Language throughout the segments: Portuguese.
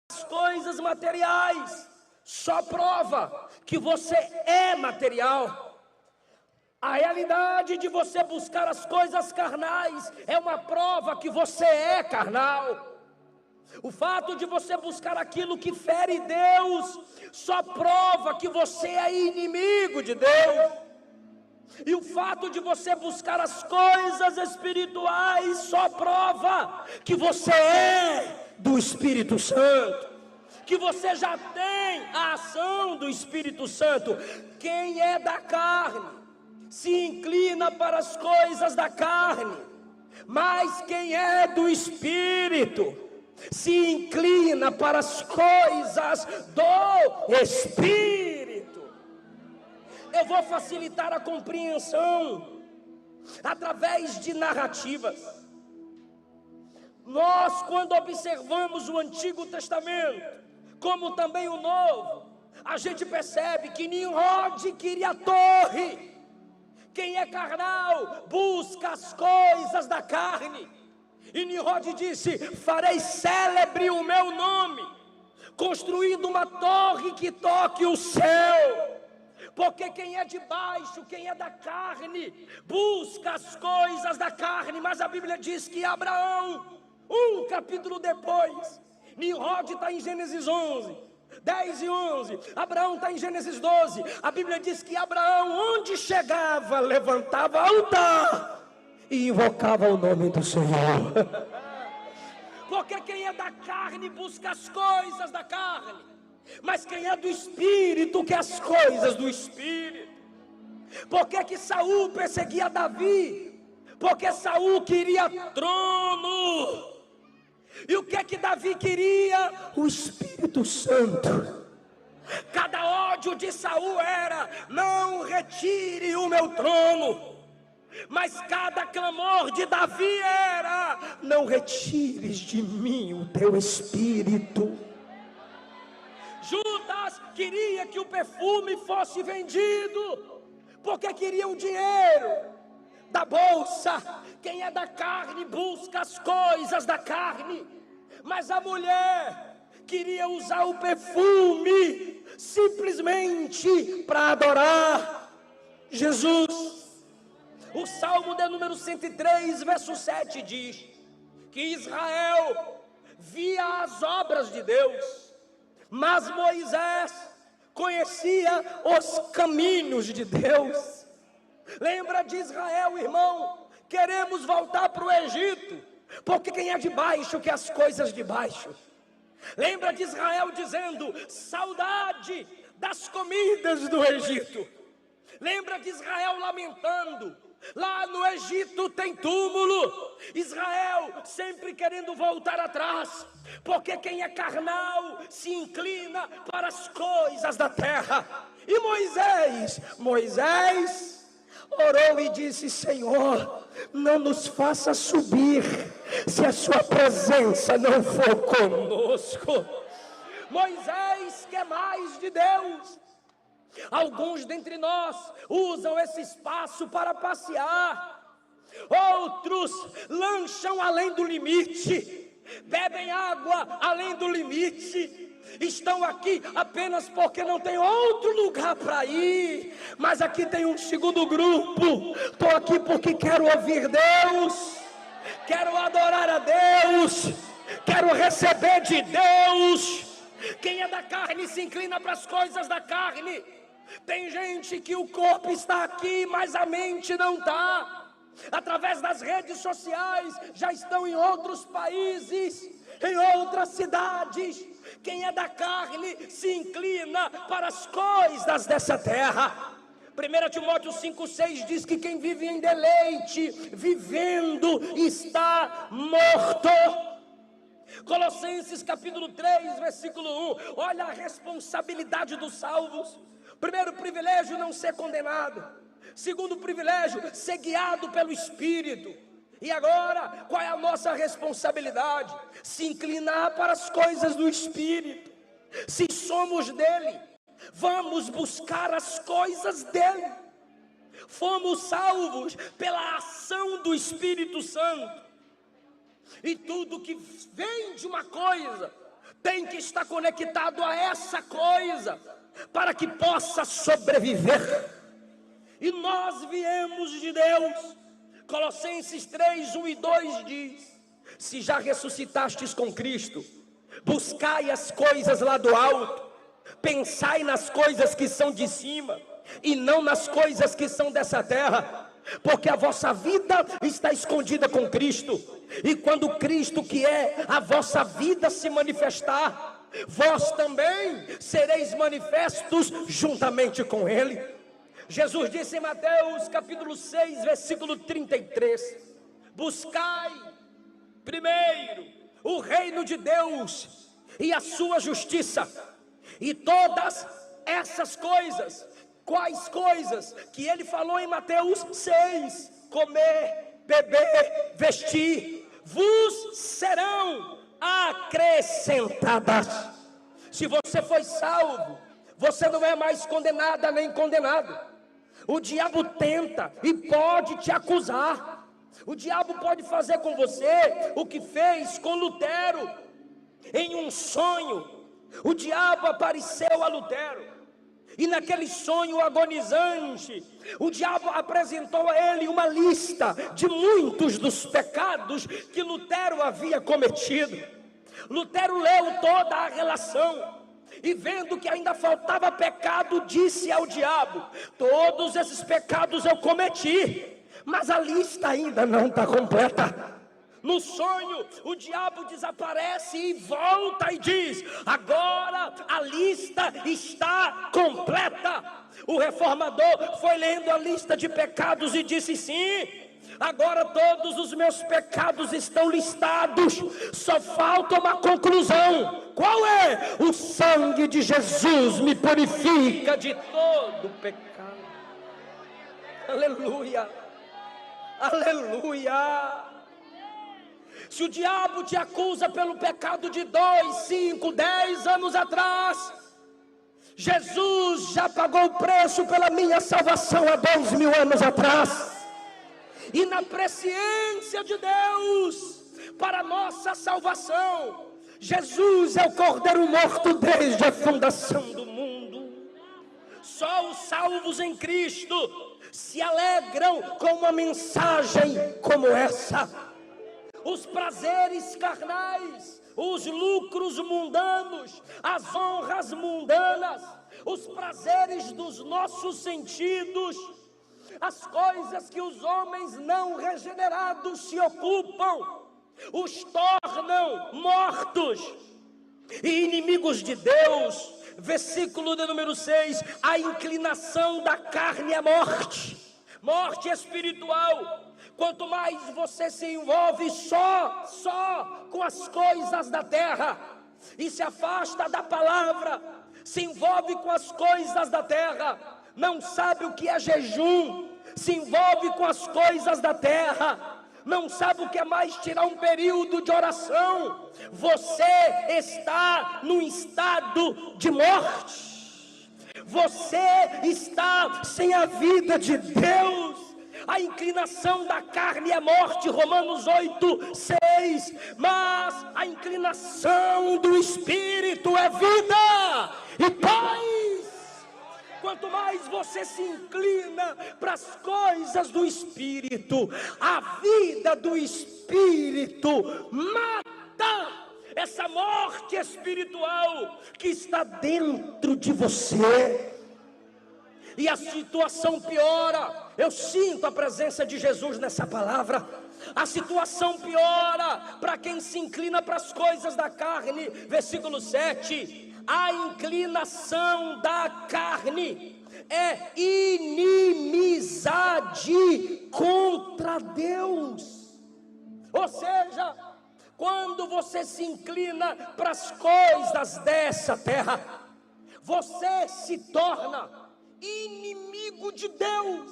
As coisas materiais só prova que você é material. A realidade de você buscar as coisas carnais é uma prova que você é carnal. O fato de você buscar aquilo que fere Deus só prova que você é inimigo de Deus. E o fato de você buscar as coisas espirituais só prova que você é do Espírito Santo, que você já tem a ação do Espírito Santo. Quem é da carne se inclina para as coisas da carne, mas quem é do Espírito se inclina para as coisas do Espírito. Eu vou facilitar a compreensão através de narrativas. Nós, quando observamos o Antigo Testamento, como também o Novo, a gente percebe que Nimrod queria a torre. Quem é carnal busca as coisas da carne. E Nimrod disse: farei célebre o meu nome, construindo uma torre que toque o céu. Porque quem é de baixo, quem é da carne, busca as coisas da carne. Mas a Bíblia diz que Abraão, um capítulo depois, Nimrod está em Gênesis 11, 10 e 11, Abraão está em Gênesis 12. A Bíblia diz que Abraão, onde chegava, levantava altar e invocava o nome do Senhor. Porque quem é da carne busca as coisas da carne, mas quem é do Espírito quer as coisas do Espírito. Por que Saul perseguia Davi? Porque Saul queria trono. E o que Davi queria? O Espírito Santo. Cada ódio de Saul era: não retire o meu trono. Mas cada clamor de Davi era: não retires de mim o teu Espírito. Judas queria que o perfume fosse vendido, porque queria o dinheiro da bolsa. Quem é da carne busca as coisas da carne. Mas a mulher queria usar o perfume simplesmente para adorar Jesus. O Salmo de número 103, verso 7 diz que Israel via as obras de Deus, mas Moisés conhecia os caminhos de Deus. Lembra de Israel, irmão? Queremos voltar para o Egito, porque quem é de baixo quer as coisas de baixo. Lembra de Israel dizendo: saudade das comidas do Egito. Lembra de Israel lamentando: lá no Egito tem túmulo. Israel sempre querendo voltar atrás, porque quem é carnal se inclina para as coisas da terra. E Moisés orou e disse: Senhor, não nos faça subir se a sua presença não for conosco. Moisés quer mais de Deus. Alguns dentre nós usam esse espaço para passear, outros lancham além do limite, bebem água além do limite, estão aqui apenas porque não tem outro lugar para ir. Mas aqui tem um segundo grupo: estou aqui porque quero ouvir Deus, quero adorar a Deus, quero receber de Deus. Quem é da carne se inclina para as coisas da carne. Tem gente que o corpo está aqui, mas a mente não está. Através das redes sociais, já estão em outros países, em outras cidades. Quem é da carne se inclina para as coisas dessa terra. 1 Timóteo 5,6 diz que quem vive em deleite, vivendo, está morto. Colossenses capítulo 3, versículo 1. Olha a responsabilidade dos salvos. Primeiro privilégio, não ser condenado. Segundo privilégio, ser guiado pelo Espírito. E agora, qual é a nossa responsabilidade? Se inclinar para as coisas do Espírito. Se somos dele, vamos buscar as coisas dele. Fomos salvos pela ação do Espírito Santo. E tudo que vem de uma coisa tem que estar conectado a essa coisa, para que possa sobreviver. E nós viemos de Deus. Colossenses 3, 1 e 2 diz: se já ressuscitastes com Cristo, buscai as coisas lá do alto, pensai nas coisas que são de cima, e não nas coisas que são dessa terra, porque a vossa vida está escondida com Cristo, e quando Cristo, que é a vossa vida, se manifestar, vós também sereis manifestos juntamente com Ele. Jesus disse em Mateus capítulo 6, versículo 33, buscai primeiro o reino de Deus e a sua justiça, e todas essas coisas. Quais coisas? Que ele falou em Mateus 6, comer, beber, vestir, vos serão acrescentadas. Se você foi salvo, você não é mais condenada nem condenado. O diabo tenta e pode te acusar. O diabo pode fazer com você o que fez com Lutero. Em um sonho, o diabo apareceu a Lutero, e naquele sonho agonizante, o diabo apresentou a ele uma lista de muitos dos pecados que Lutero havia cometido. Lutero leu toda a relação, e vendo que ainda faltava pecado, disse ao diabo: todos esses pecados eu cometi, mas a lista ainda não está completa. No sonho, o diabo desaparece e volta e diz: agora a lista está completa. O reformador foi lendo a lista de pecados e disse: sim, agora todos os meus pecados estão listados, só falta uma conclusão. Qual é? O sangue de Jesus me purifica de todo pecado. Aleluia, aleluia. Se o diabo te acusa pelo pecado de 2, 5, 10 anos atrás, Jesus já pagou o preço pela minha salvação há 2.000 anos atrás. E na presciência de Deus para a nossa salvação, Jesus é o Cordeiro morto desde a fundação do mundo. Só os salvos em Cristo se alegram com uma mensagem como essa. Os prazeres carnais, os lucros mundanos, as honras mundanas, os prazeres dos nossos sentidos, as coisas que os homens não regenerados se ocupam, os tornam mortos e inimigos de Deus. Versículo de número 6, a inclinação da carne é morte, morte espiritual. Quanto mais você se envolve só com as coisas da terra e se afasta da palavra, se envolve com as coisas da terra, não sabe o que é jejum, se envolve com as coisas da terra, não sabe o que é mais tirar um período de oração, você está num estado de morte, você está sem a vida de Deus. A inclinação da carne é morte, Romanos 8, 6, mas a inclinação do Espírito é vida e paz. Quanto mais você se inclina para as coisas do Espírito, a vida do Espírito mata essa morte espiritual que está dentro de você. E a situação piora. Eu sinto a presença de Jesus nessa palavra. A situação piora para quem se inclina para as coisas da carne. Versículo 7. A inclinação da carne é inimizade contra Deus. Ou seja, quando você se inclina para as coisas dessa terra, você se torna inimigo de Deus.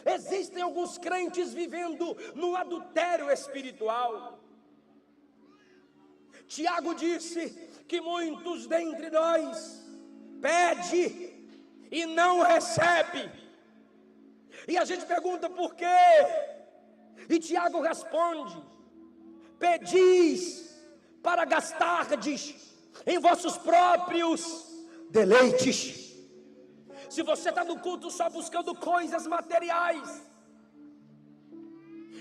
Existem alguns crentes vivendo num adultério espiritual. Tiago disse que muitos dentre nós pede e não recebe. E a gente pergunta por quê? E Tiago responde: pedis, para gastardes em vossos próprios deleites. Se você está no culto só buscando coisas materiais,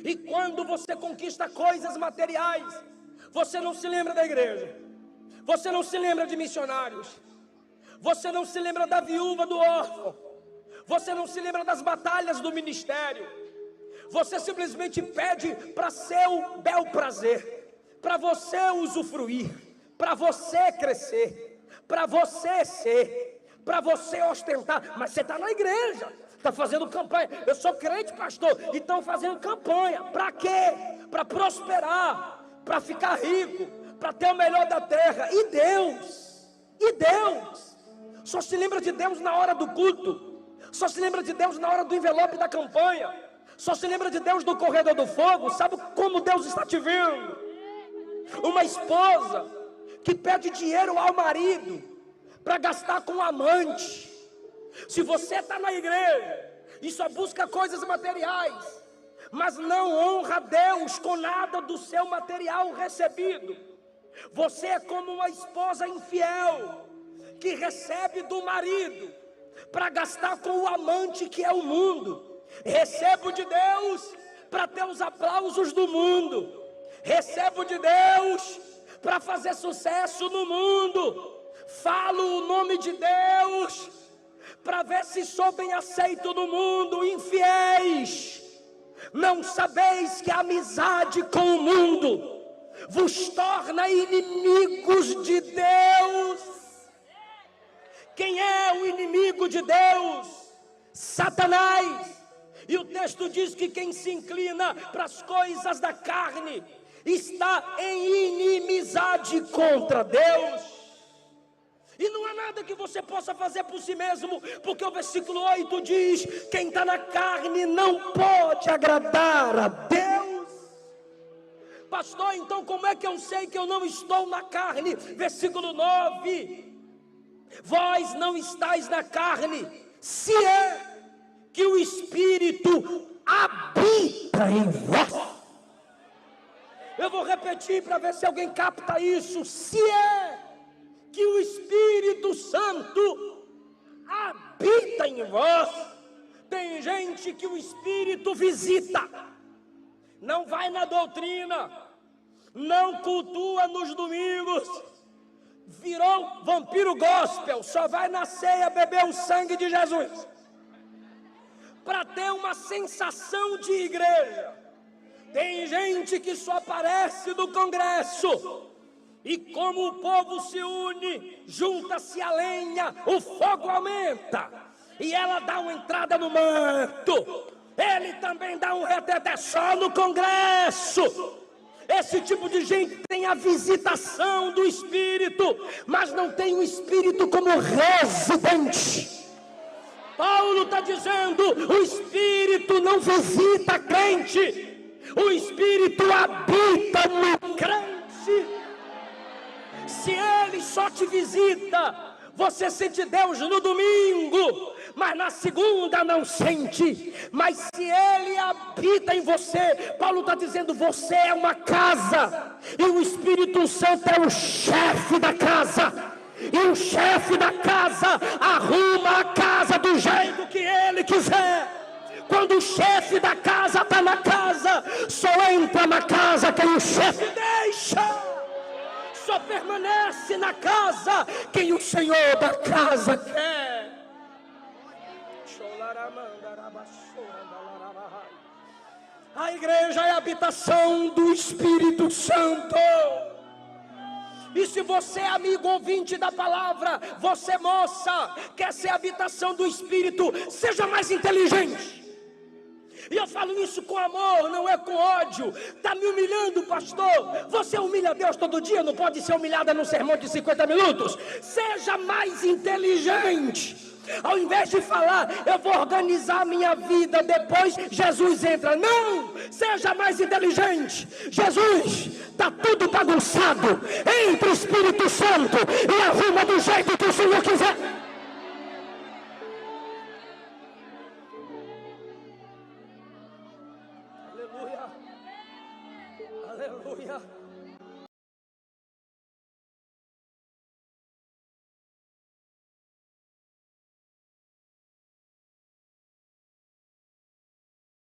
e quando você conquista coisas materiais, você não se lembra da igreja, você não se lembra de missionários, você não se lembra da viúva, do órfão, você não se lembra das batalhas do ministério, você simplesmente pede para seu bel prazer, para você usufruir, para você crescer, para você ser, para você ostentar. Mas você está na igreja, está fazendo campanha. Eu sou crente, pastor, e estão fazendo campanha. Para quê? Para prosperar, para ficar rico, para ter o melhor da terra. E Deus? E Deus? Só se lembra de Deus na hora do culto, só se lembra de Deus na hora do envelope da campanha, só se lembra de Deus no corredor do fogo. Sabe como Deus está te vendo? Uma esposa que pede dinheiro ao marido para gastar com o amante. Se você está na igreja e só busca coisas materiais, mas não honra Deus com nada do seu material recebido, você é como uma esposa infiel que recebe do marido para gastar com o amante, que é o mundo. Recebo de Deus para ter os aplausos do mundo, recebo de Deus para fazer sucesso no mundo, falo o nome de Deus para ver se sou bem aceito no mundo. Infiéis, não sabeis que a amizade com o mundo vos torna inimigos de Deus. Quem é o inimigo de Deus? Satanás. E o texto diz que quem se inclina para as coisas da carne está em inimizade contra Deus. E não há nada que você possa fazer por si mesmo, porque o versículo 8 diz: quem está na carne não pode agradar a Deus. Pastor, então como é que eu sei que eu não estou na carne? Versículo 9: vós não estáis na carne, se é que o Espírito habita em vós. Eu vou repetir para ver se alguém capta isso. Se é que o Espírito Santo habita em vós. Tem gente que o Espírito visita, não vai na doutrina, não cultua nos domingos, virou vampiro gospel, só vai na ceia beber o sangue de Jesus, para ter uma sensação de igreja. Tem gente que só aparece no congresso, e como o povo se une, junta-se a lenha, o fogo aumenta, e ela dá uma entrada no manto, ele também dá um reteté só no congresso. Esse tipo de gente tem a visitação do Espírito, mas não tem o Espírito como residente. Paulo está dizendo: o Espírito não visita crente, o Espírito habita no crente. Se ele só te visita, você sente Deus no domingo, mas na segunda não sente. Mas se ele habita em você, Paulo está dizendo: você é uma casa, e o Espírito Santo é o chefe da casa. E o chefe da casa arruma a casa do jeito que ele quiser. Quando o chefe da casa está na casa, só entra na casa quem o chefe deixa. Só permanece na casa quem o Senhor da casa quer. A igreja é a habitação do Espírito Santo. E se você é amigo ouvinte da palavra, você moça, quer ser a habitação do Espírito, seja mais inteligente. E eu falo isso com amor, não é com ódio. Está me humilhando, pastor? Você humilha Deus todo dia, não pode ser humilhada num sermão de 50 minutos. Seja mais inteligente. Ao invés de falar, eu vou organizar a minha vida, depois Jesus entra. Não, seja mais inteligente. Jesus, está tudo bagunçado. Entra o Espírito Santo e arruma do jeito que o Senhor quiser.